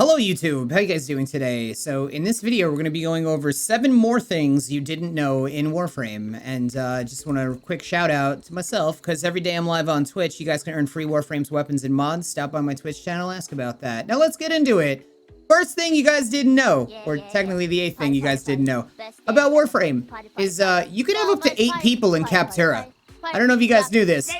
Hello YouTube, how you guys doing today? So in this video, we're going to be going over 7 more things you didn't know in Warframe. And just want a quick shout out to myself, because every day I'm live on Twitch, you guys can earn free Warframe's weapons and mods. Stop by my Twitch channel, ask about that. Now let's get into it. First thing you guys didn't know, or technically the 8th thing you guys didn't know, about Warframe, is you can have up to 8 people in Capterra. I don't know if you guys knew this,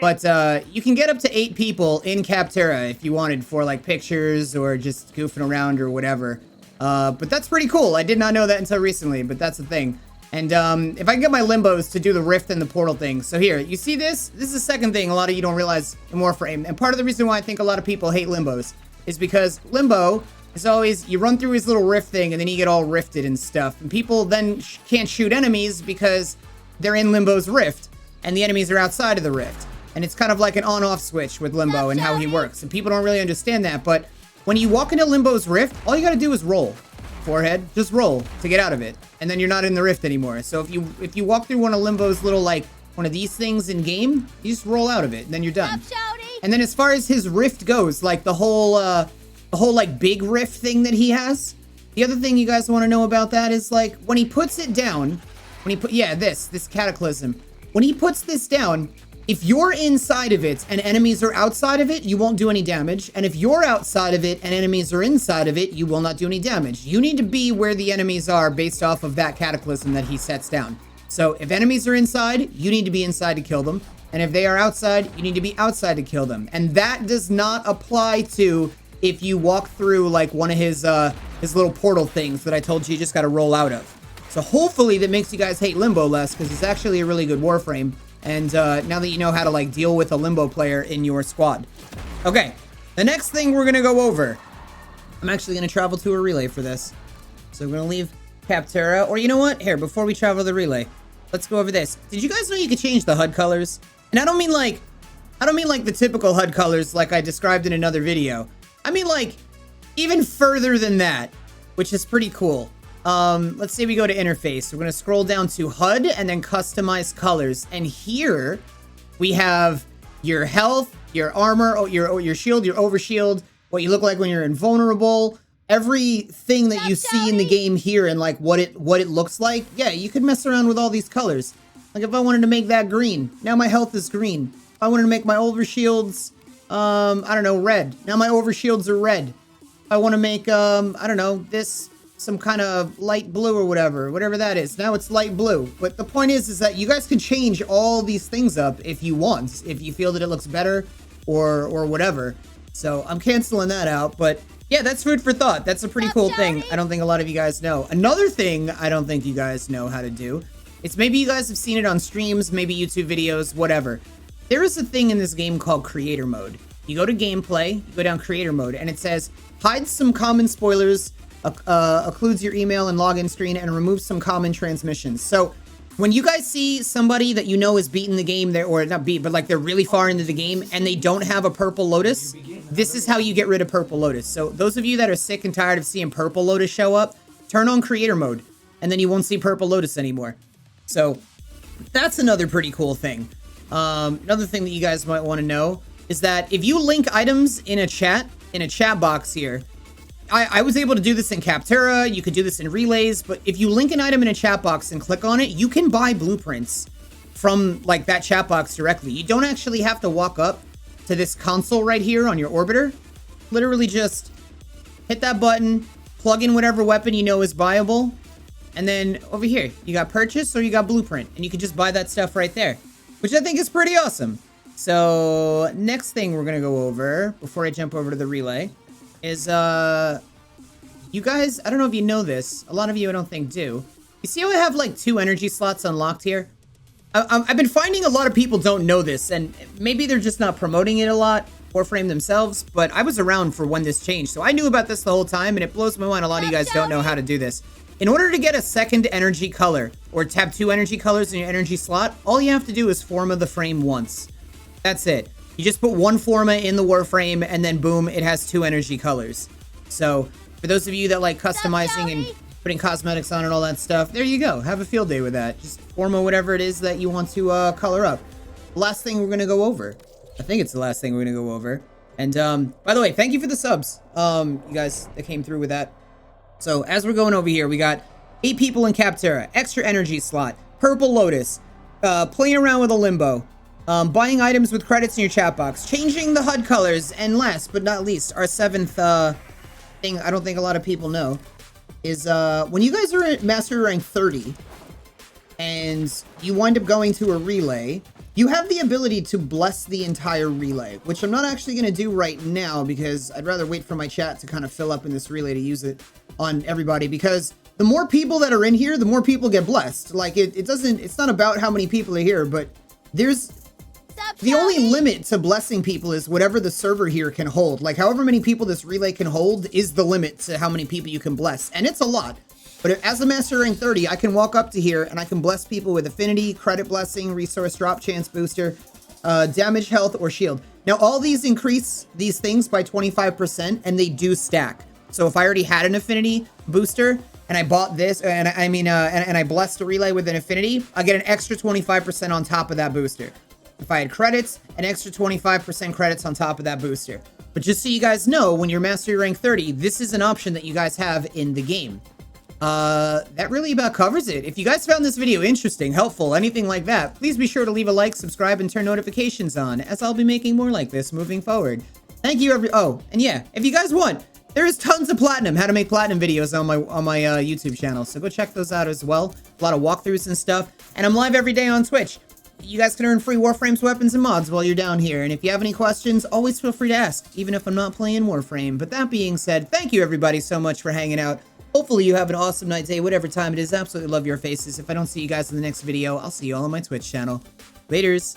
but you can get up to 8 people in Capterra if you wanted for like pictures or just goofing around or whatever. But that's pretty cool. I did not know that until recently, but that's the thing. And if I can get my limbos to do the rift and the portal thing. So here, you see this? This is the second thing a lot of you don't realize in Warframe. And part of the reason why I think a lot of people hate limbos is because limbo is always, you run through his little rift thing and then you get all rifted and stuff. And people then can't shoot enemies because they're in limbo's rift and the enemies are outside of the rift. And it's kind of like an on-off switch with Limbo and how he works. And people don't really understand that. But when you walk into Limbo's rift, all you gotta do is roll. Forehead, just roll to get out of it. And then you're not in the rift anymore. So if you walk through one of Limbo's little, like, one of these things in game, you just roll out of it and then you're done. And then as far as his rift goes, like the whole like big rift thing that he has, the other thing you guys want to know about that is like when he puts it down, this cataclysm. When he puts this down, if you're inside of it and enemies are outside of it, you won't do any damage. And if you're outside of it and enemies are inside of it, you will not do any damage. You need to be where the enemies are based off of that cataclysm that he sets down. So if enemies are inside, you need to be inside to kill them. And if they are outside, you need to be outside to kill them. And that does not apply to if you walk through like one of his little portal things that I told you just got to roll out of. So hopefully that makes you guys hate Limbo less, because it's actually a really good Warframe. And now that you know how to like deal with a Limbo player in your squad. Okay, the next thing we're gonna go over. I'm actually gonna travel to a relay for this. So we're gonna leave Capterra, or you know what? Here, before we travel to the relay, let's go over this. Did you guys know you could change the HUD colors? And I don't mean like the typical HUD colors like I described in another video. I mean like even further than that, which is pretty cool. Let's say we go to interface. We're going to scroll down to HUD and then customize colors. And here we have your health, your armor, your shield, your overshield, what you look like when you're invulnerable, everything that you see in the game here and like what it looks like. Yeah, you could mess around with all these colors. Like if I wanted to make that green, now my health is green. If I wanted to make my overshields, I don't know, red. Now my overshields are red. If I want to make, I don't know, this some kind of light blue or whatever that is. Now it's light blue. But the point is that you guys can change all these things up if you want, if you feel that it looks better or whatever. So I'm canceling that out. But yeah, that's food for thought. That's a pretty cool thing. I don't think a lot of you guys know. Another thing I don't think you guys know how to do, it's maybe you guys have seen it on streams, maybe YouTube videos, whatever. There is a thing in this game called creator mode. You go to gameplay, you go down creator mode, and it says hide some common spoilers, occludes your email and login screen, and removes some common transmissions. So when you guys see somebody that you know is beating the game, or not beat, but like they're really far into the game and they don't have a purple lotus, this is how you get rid of purple lotus. So those of you that are sick and tired of seeing purple lotus show up, turn on creator mode and then you won't see purple lotus anymore. So that's another pretty cool thing. Another thing that you guys might want to know is that if you link items in a chat box here, I was able to do this in Capterra, you could do this in relays, but if you link an item in a chat box and click on it, you can buy blueprints from like that chat box directly. You don't actually have to walk up to this console right here on your orbiter. Literally just hit that button, plug in whatever weapon you know is buyable, and then over here, you got purchase or you got blueprint, and you can just buy that stuff right there, which I think is pretty awesome. So next thing we're gonna go over, before I jump over to the relay, is, you guys, I don't know if you know this, a lot of you I don't think do. You see how I have like 2 energy slots unlocked here? I've been finding a lot of people don't know this, and maybe they're just not promoting it a lot, Warframe themselves, but I was around for when this changed, so I knew about this the whole time, and it blows my mind a lot of you guys don't know how to do this. In order to get a second energy color, or to have 2 energy colors in your energy slot, all you have to do is forma the frame once. That's it. You just put 1 forma in the Warframe, and then boom, it has 2 energy colors. So, for those of you that like customizing and putting cosmetics on and all that stuff, there you go. Have a field day with that. Just forma whatever it is that you want to color up. Last thing we're going to go over. I think it's the last thing we're going to go over. And by the way, thank you for the subs, you guys that came through with that. So as we're going over here, we got 8 people in Capterra, extra energy slot, Purple Lotus, playing around with a limbo, buying items with credits in your chat box, changing the HUD colors, and last but not least, our 7th thing I don't think a lot of people know is when you guys are at Mastery Rank 30 and you wind up going to a relay, you have the ability to bless the entire relay, which I'm not actually going to do right now because I'd rather wait for my chat to kind of fill up in this relay to use it on everybody, because the more people that are in here, the more people get blessed. Like it's not about how many people are here, but there's the only limit to blessing people is whatever the server here can hold. Like however many people this relay can hold is the limit to how many people you can bless. And it's a lot. But as a Master Rank 30, I can walk up to here and I can bless people with Affinity, Credit Blessing, Resource Drop Chance Booster, Damage, Health, or Shield. Now, all these increase these things by 25%, and they do stack. So if I already had an Affinity booster, and I bought this, and I blessed a relay with an Affinity, I get an extra 25% on top of that booster. If I had credits, an extra 25% credits on top of that booster. But just so you guys know, when you're Mastery Rank 30, this is an option that you guys have in the game. That really about covers it. If you guys found this video interesting, helpful, anything like that, please be sure to leave a like, subscribe, and turn notifications on, as I'll be making more like this moving forward. Thank you, oh, and yeah, if you guys want, there is tons of platinum, how to make platinum videos on my YouTube channel, so go check those out as well. A lot of walkthroughs and stuff, and I'm live every day on Twitch. You guys can earn free Warframes, weapons, and mods while you're down here, and if you have any questions, always feel free to ask, even if I'm not playing Warframe. But that being said, thank you everybody so much for hanging out. Hopefully you have an awesome night, day, whatever time it is. Absolutely love your faces. If I don't see you guys in the next video, I'll see you all on my Twitch channel. Laters.